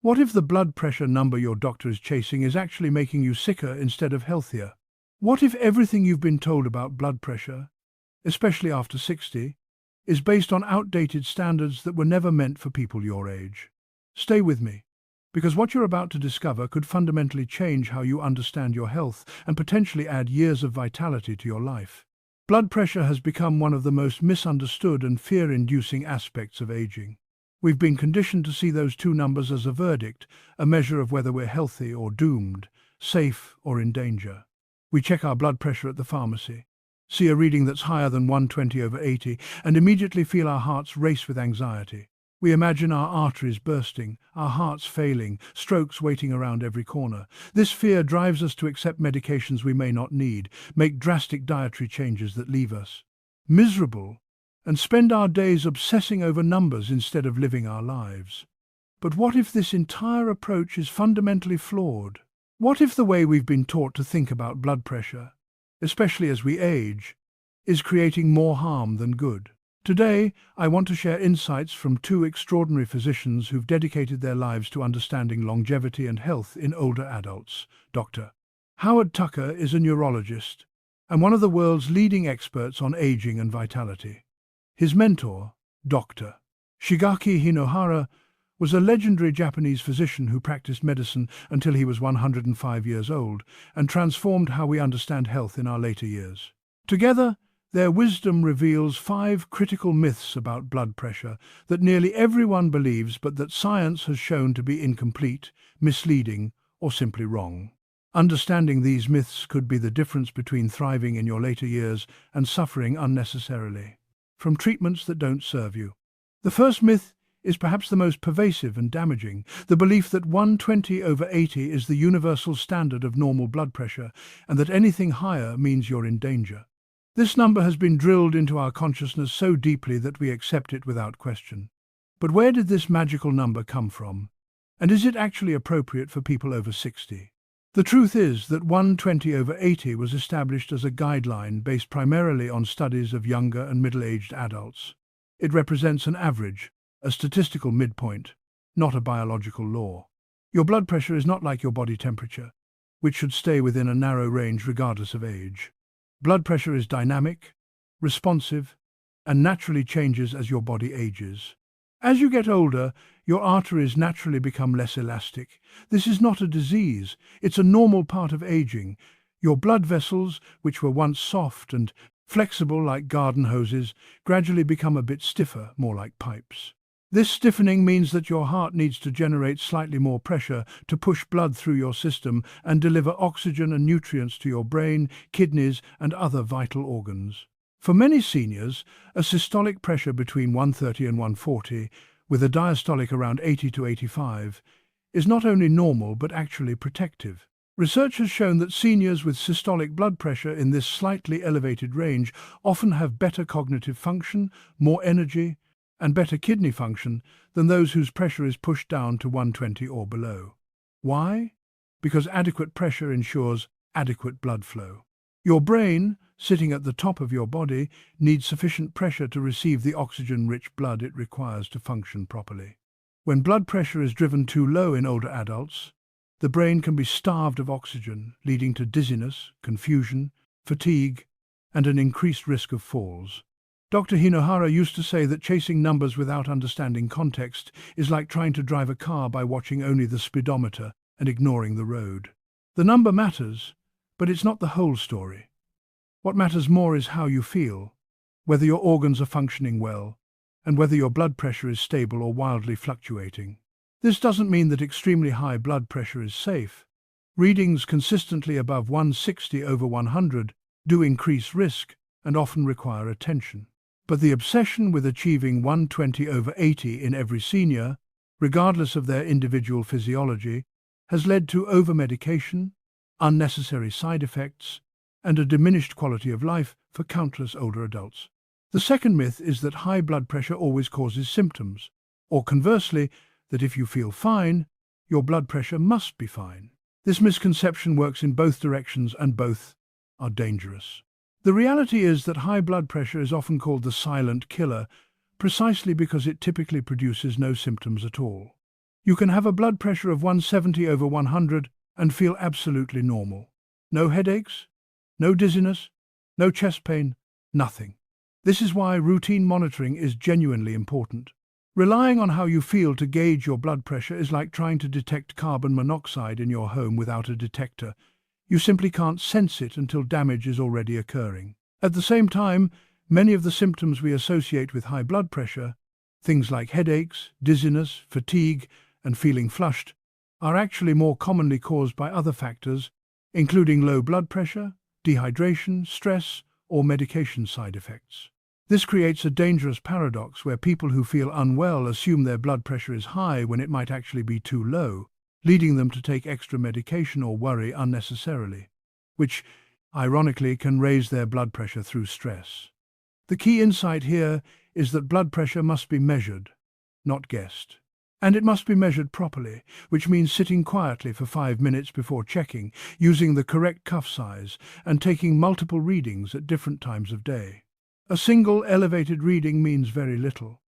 What if the blood pressure number your doctor is chasing is actually making you sicker instead of healthier? What if everything you've been told about blood pressure, especially after 60, is based on outdated standards that were never meant for people your age? Stay with me, because what you're about to discover could fundamentally change how you understand your health and potentially add years of vitality to your life. Blood pressure has become one of the most misunderstood and fear-inducing aspects of aging. We've been conditioned to see those two numbers as a verdict, a measure of whether we're healthy or doomed, safe or in danger. We check our blood pressure at the pharmacy, see a reading that's higher than 120/80, and immediately feel our hearts race with anxiety. We imagine our arteries bursting, our hearts failing, strokes waiting around every corner. This fear drives us to accept medications we may not need, make drastic dietary changes that leave us miserable, and spend our days obsessing over numbers instead of living our lives. But what if this entire approach is fundamentally flawed? What if the way we've been taught to think about blood pressure, especially as we age, is creating more harm than good? Today, I want to share insights from two extraordinary physicians who've dedicated their lives to understanding longevity and health in older adults. Dr. Howard Tucker is a neurologist and one of the world's leading experts on aging and vitality. His mentor, Dr. Shigeaki Hinohara, was a legendary Japanese physician who practiced medicine until he was 105 years old and transformed how we understand health in our later years. Together, their wisdom reveals 5 critical myths about blood pressure that nearly everyone believes but that science has shown to be incomplete, misleading, or simply wrong. Understanding these myths could be the difference between thriving in your later years and suffering unnecessarily from treatments that don't serve you. The first myth is perhaps the most pervasive and damaging, the belief that 120/80 is the universal standard of normal blood pressure and that anything higher means you're in danger. This number has been drilled into our consciousness so deeply that we accept it without question. But where did this magical number come from? And is it actually appropriate for people over 60? The truth is that 120/80 was established as a guideline based primarily on studies of younger and middle-aged adults. It represents an average, a statistical midpoint, not a biological law. Your blood pressure is not like your body temperature, which should stay within a narrow range regardless of age. Blood pressure is dynamic, responsive, and naturally changes as your body ages. As you get older, your arteries naturally become less elastic. This is not a disease, it's a normal part of aging. Your blood vessels, which were once soft and flexible like garden hoses, gradually become a bit stiffer, more like pipes. This stiffening means that your heart needs to generate slightly more pressure to push blood through your system and deliver oxygen and nutrients to your brain, kidneys, and other vital organs. For many seniors, a systolic pressure between 130 and 140, with a diastolic around 80 to 85, is not only normal but actually protective. Research has shown that seniors with systolic blood pressure in this slightly elevated range often have better cognitive function, more energy, and better kidney function than those whose pressure is pushed down to 120 or below. Why? Because adequate pressure ensures adequate blood flow. Your brain, sitting at the top of your body, needs sufficient pressure to receive the oxygen-rich blood it requires to function properly. When blood pressure is driven too low in older adults, the brain can be starved of oxygen, leading to dizziness, confusion, fatigue, and an increased risk of falls. Dr. Hinohara used to say that chasing numbers without understanding context is like trying to drive a car by watching only the speedometer and ignoring the road. The number matters, but it's not the whole story. What matters more is how you feel, whether your organs are functioning well, and whether your blood pressure is stable or wildly fluctuating. This doesn't mean that extremely high blood pressure is safe. Readings consistently above 160/100 do increase risk and often require attention. But the obsession with achieving 120/80 in every senior, regardless of their individual physiology, has led to over-medication, unnecessary side effects, and a diminished quality of life for countless older adults. The second myth is that high blood pressure always causes symptoms, or conversely, that if you feel fine, your blood pressure must be fine. This misconception works in both directions, and both are dangerous. The reality is that high blood pressure is often called the silent killer, precisely because it typically produces no symptoms at all. You can have a blood pressure of 170 over 100 and feel absolutely normal. No headaches, no dizziness, no chest pain, nothing. This is why routine monitoring is genuinely important. Relying on how you feel to gauge your blood pressure is like trying to detect carbon monoxide in your home without a detector. You simply can't sense it until damage is already occurring. At the same time, many of the symptoms we associate with high blood pressure, things like headaches, dizziness, fatigue, and feeling flushed, are actually more commonly caused by other factors, including low blood pressure, dehydration, stress, or medication side effects. This creates a dangerous paradox where people who feel unwell assume their blood pressure is high when it might actually be too low, leading them to take extra medication or worry unnecessarily, which, ironically, can raise their blood pressure through stress. The key insight here is that blood pressure must be measured, not guessed. And it must be measured properly, which means sitting quietly for 5 minutes before checking, using the correct cuff size, and taking multiple readings at different times of day. A single elevated reading means very little.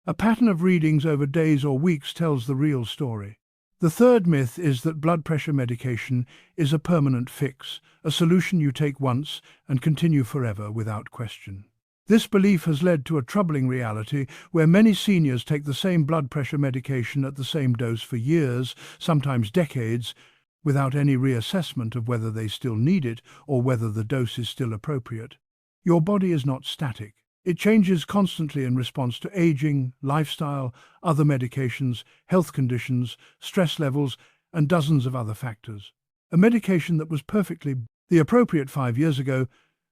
A pattern of readings over days or weeks tells the real story. The third myth is that blood pressure medication is a permanent fix, a solution you take once and continue forever without question. This belief has led to a troubling reality where many seniors take the same blood pressure medication at the same dose for years, sometimes decades, without any reassessment of whether they still need it or whether the dose is still appropriate. Your body is not static. It changes constantly in response to aging, lifestyle, other medications, health conditions, stress levels, and dozens of other factors. A medication that was perfectly the appropriate 5 years ago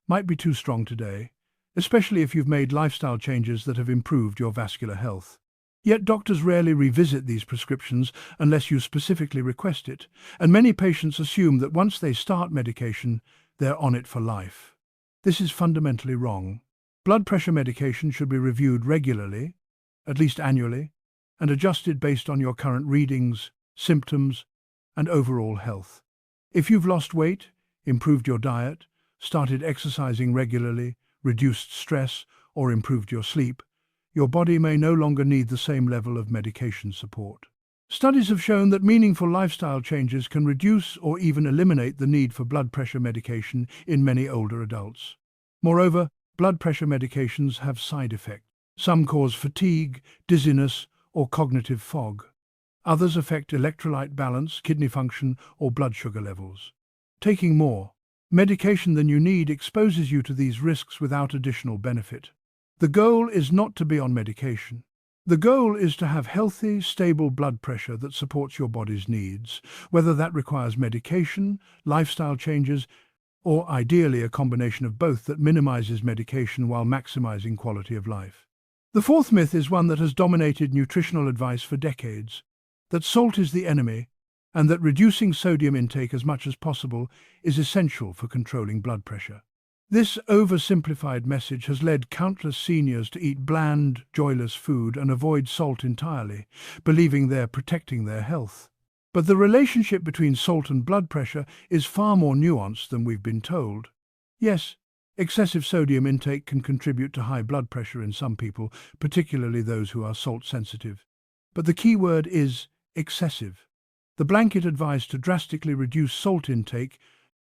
might be too strong today, especially if you've made lifestyle changes that have improved your vascular health. Yet doctors rarely revisit these prescriptions unless you specifically request it, and many patients assume that once they start medication, they're on it for life. This is fundamentally wrong. Blood pressure medication should be reviewed regularly, at least annually, and adjusted based on your current readings, symptoms, and overall health. If you've lost weight, improved your diet, started exercising regularly, reduced stress, or improved your sleep, your body may no longer need the same level of medication support. Studies have shown that meaningful lifestyle changes can reduce or even eliminate the need for blood pressure medication in many older adults. Moreover, blood pressure medications have side effects. Some cause fatigue, dizziness, or cognitive fog. Others affect electrolyte balance, kidney function, or blood sugar levels. Taking more medication than you need exposes you to these risks without additional benefit. The goal is not to be on medication. The goal is to have healthy, stable blood pressure that supports your body's needs, whether that requires medication, lifestyle changes, or ideally a combination of both that minimizes medication while maximizing quality of life. The fourth myth is one that has dominated nutritional advice for decades, that salt is the enemy, and that reducing sodium intake as much as possible is essential for controlling blood pressure. This oversimplified message has led countless seniors to eat bland, joyless food and avoid salt entirely, believing they're protecting their health. But the relationship between salt and blood pressure is far more nuanced than we've been told. Yes, excessive sodium intake can contribute to high blood pressure in some people, particularly those who are salt sensitive. But the key word is excessive. The blanket advice to drastically reduce salt intake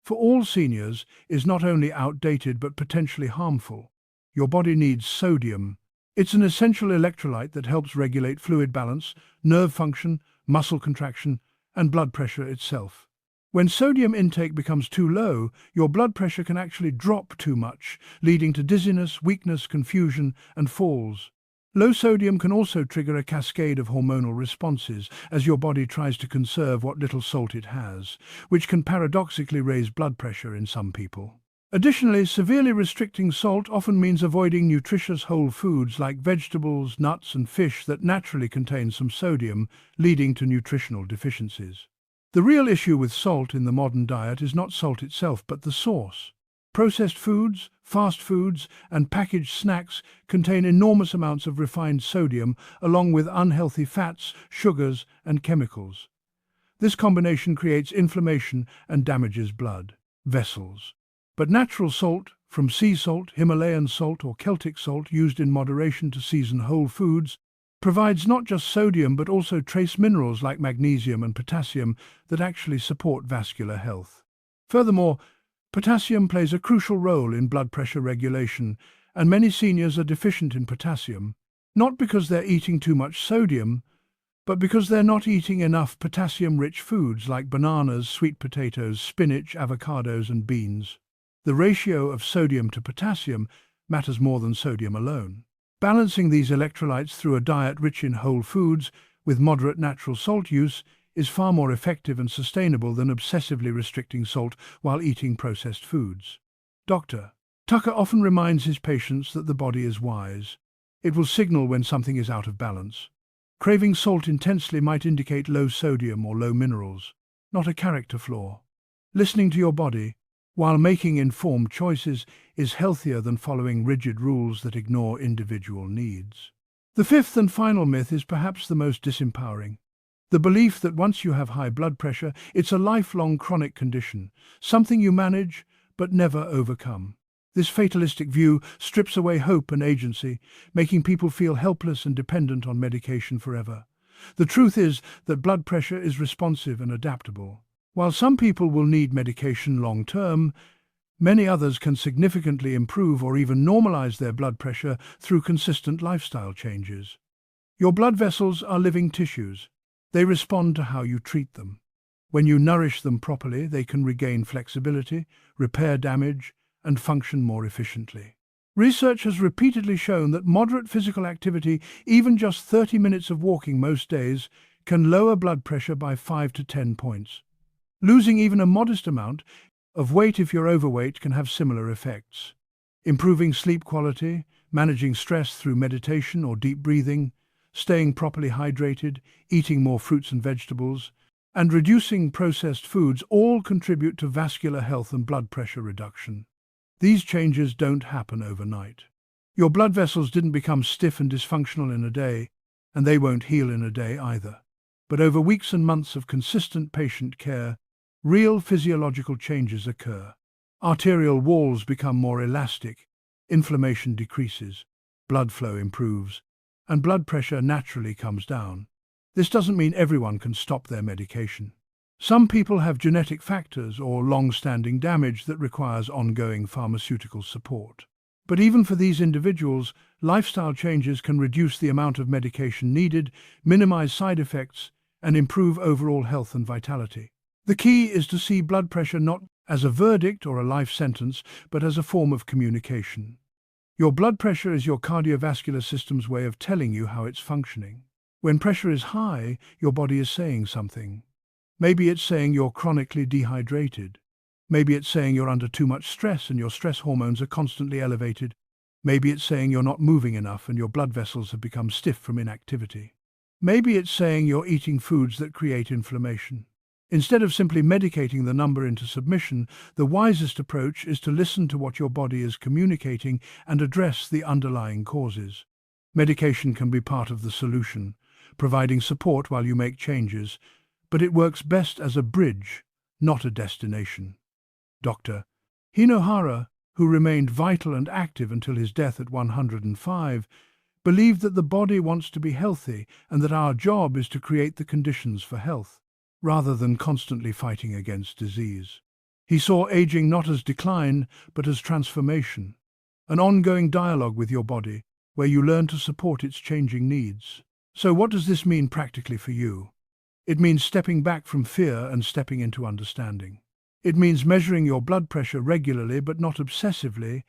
for all seniors is not only outdated but potentially harmful. Your body needs sodium. It's an essential electrolyte that helps regulate fluid balance, nerve function, muscle contraction, and blood pressure itself. When sodium intake becomes too low, your blood pressure can actually drop too much, leading to dizziness, weakness, confusion, and falls. Low sodium can also trigger a cascade of hormonal responses as your body tries to conserve what little salt it has, which can paradoxically raise blood pressure in some people. Additionally, severely restricting salt often means avoiding nutritious whole foods like vegetables, nuts, and fish that naturally contain some sodium, leading to nutritional deficiencies. The real issue with salt in the modern diet is not salt itself, but the source. Processed foods, fast foods, and packaged snacks contain enormous amounts of refined sodium, along with unhealthy fats, sugars, and chemicals. This combination creates inflammation and damages blood vessels. But natural salt, from sea salt, Himalayan salt, or Celtic salt used in moderation to season whole foods, provides not just sodium but also trace minerals like magnesium and potassium that actually support vascular health. Furthermore, potassium plays a crucial role in blood pressure regulation, and many seniors are deficient in potassium, not because they're eating too much sodium, but because they're not eating enough potassium-rich foods like bananas, sweet potatoes, spinach, avocados, and beans. The ratio of sodium to potassium matters more than sodium alone. Balancing these electrolytes through a diet rich in whole foods with moderate natural salt use is far more effective and sustainable than obsessively restricting salt while eating processed foods. Dr. Tucker often reminds his patients that the body is wise. It will signal when something is out of balance. Craving salt intensely might indicate low sodium or low minerals, not a character flaw. Listening to your body, while making informed choices, is healthier than following rigid rules that ignore individual needs. The fifth and final myth is perhaps the most disempowering. The belief that once you have high blood pressure, it's a lifelong chronic condition, something you manage but never overcome. This fatalistic view strips away hope and agency, making people feel helpless and dependent on medication forever. The truth is that blood pressure is responsive and adaptable. While some people will need medication long-term, many others can significantly improve or even normalize their blood pressure through consistent lifestyle changes. Your blood vessels are living tissues. They respond to how you treat them. When you nourish them properly, they can regain flexibility, repair damage, and function more efficiently. Research has repeatedly shown that moderate physical activity, even just 30 minutes of walking most days, can lower blood pressure by 5 to 10 points. Losing even a modest amount of weight if you're overweight can have similar effects. Improving sleep quality, managing stress through meditation or deep breathing, staying properly hydrated, eating more fruits and vegetables, and reducing processed foods all contribute to vascular health and blood pressure reduction. These changes don't happen overnight. Your blood vessels didn't become stiff and dysfunctional in a day, and they won't heal in a day either. But over weeks and months of consistent patient care, real physiological changes occur. Arterial walls become more elastic, inflammation decreases, blood flow improves, and blood pressure naturally comes down. This doesn't mean everyone can stop their medication. Some people have genetic factors or long-standing damage that requires ongoing pharmaceutical support. But even for these individuals, lifestyle changes can reduce the amount of medication needed, minimize side effects, and improve overall health and vitality. The key is to see blood pressure not as a verdict or a life sentence, but as a form of communication. Your blood pressure is your cardiovascular system's way of telling you how it's functioning. When pressure is high, your body is saying something. Maybe it's saying you're chronically dehydrated. Maybe it's saying you're under too much stress and your stress hormones are constantly elevated. Maybe it's saying you're not moving enough and your blood vessels have become stiff from inactivity. Maybe it's saying you're eating foods that create inflammation. Instead of simply medicating the number into submission, the wisest approach is to listen to what your body is communicating and address the underlying causes. Medication can be part of the solution, providing support while you make changes, but it works best as a bridge, not a destination. Dr. Hinohara, who remained vital and active until his death at 105, believed that the body wants to be healthy and that our job is to create the conditions for health, rather than constantly fighting against disease. He saw aging not as decline, but as transformation, an ongoing dialogue with your body, where you learn to support its changing needs. So what does this mean practically for you? It means stepping back from fear and stepping into understanding. It means measuring your blood pressure regularly but not obsessively,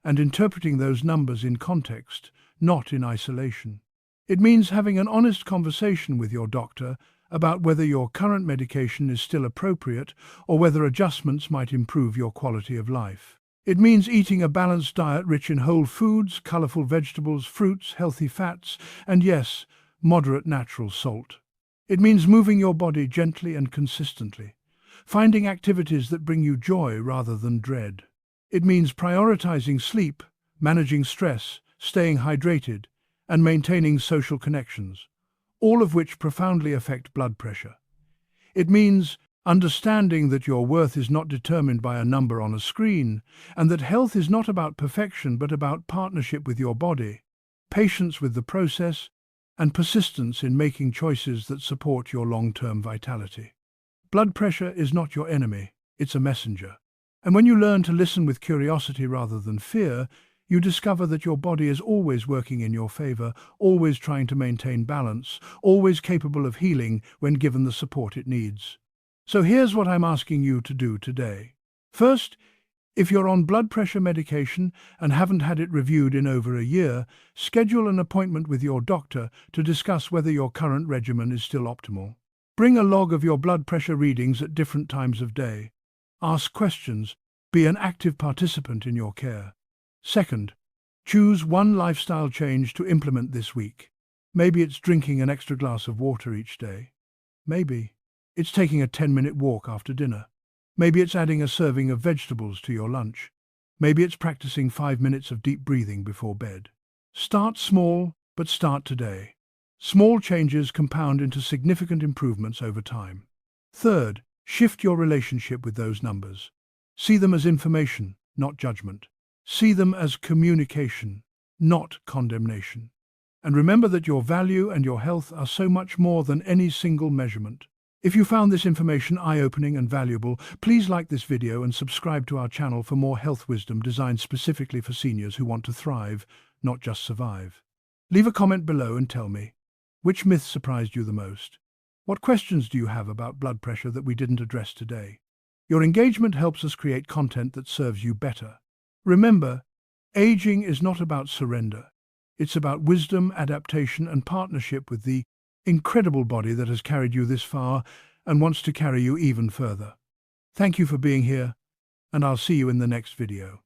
and interpreting those numbers in context, not in isolation. It means having an honest conversation with your doctor about whether your current medication is still appropriate or whether adjustments might improve your quality of life. It means eating a balanced diet rich in whole foods, colorful vegetables, fruits, healthy fats, and yes, moderate natural salt. It means moving your body gently and consistently, finding activities that bring you joy rather than dread. It means prioritizing sleep, managing stress, staying hydrated, and maintaining social connections, all of which profoundly affect blood pressure. It means understanding that your worth is not determined by a number on a screen, and that health is not about perfection but about partnership with your body, patience with the process, and persistence in making choices that support your long-term vitality. Blood pressure is not your enemy, it's a messenger. And when you learn to listen with curiosity rather than fear, you discover that your body is always working in your favor, always trying to maintain balance, always capable of healing when given the support it needs. So here's what I'm asking you to do today. First, if you're on blood pressure medication and haven't had it reviewed in over a year, schedule an appointment with your doctor to discuss whether your current regimen is still optimal. Bring a log of your blood pressure readings at different times of day. Ask questions. Be an active participant in your care. Second, choose one lifestyle change to implement this week. Maybe it's drinking an extra glass of water each day. Maybe it's taking a 10-minute walk after dinner. Maybe it's adding a serving of vegetables to your lunch. Maybe it's practicing 5 minutes of deep breathing before bed. Start small, but start today. Small changes compound into significant improvements over time. Third, shift your relationship with those numbers. See them as information, not judgment. See them as communication, not condemnation. And remember that your value and your health are so much more than any single measurement. If you found this information eye-opening and valuable, please like this video and subscribe to our channel for more health wisdom designed specifically for seniors who want to thrive, not just survive. Leave a comment below and tell me, which myth surprised you the most? What questions do you have about blood pressure that we didn't address today? Your engagement helps us create content that serves you better. Remember, aging is not about surrender. It's about wisdom, adaptation, and partnership with the incredible body that has carried you this far and wants to carry you even further. Thank you for being here, and I'll see you in the next video.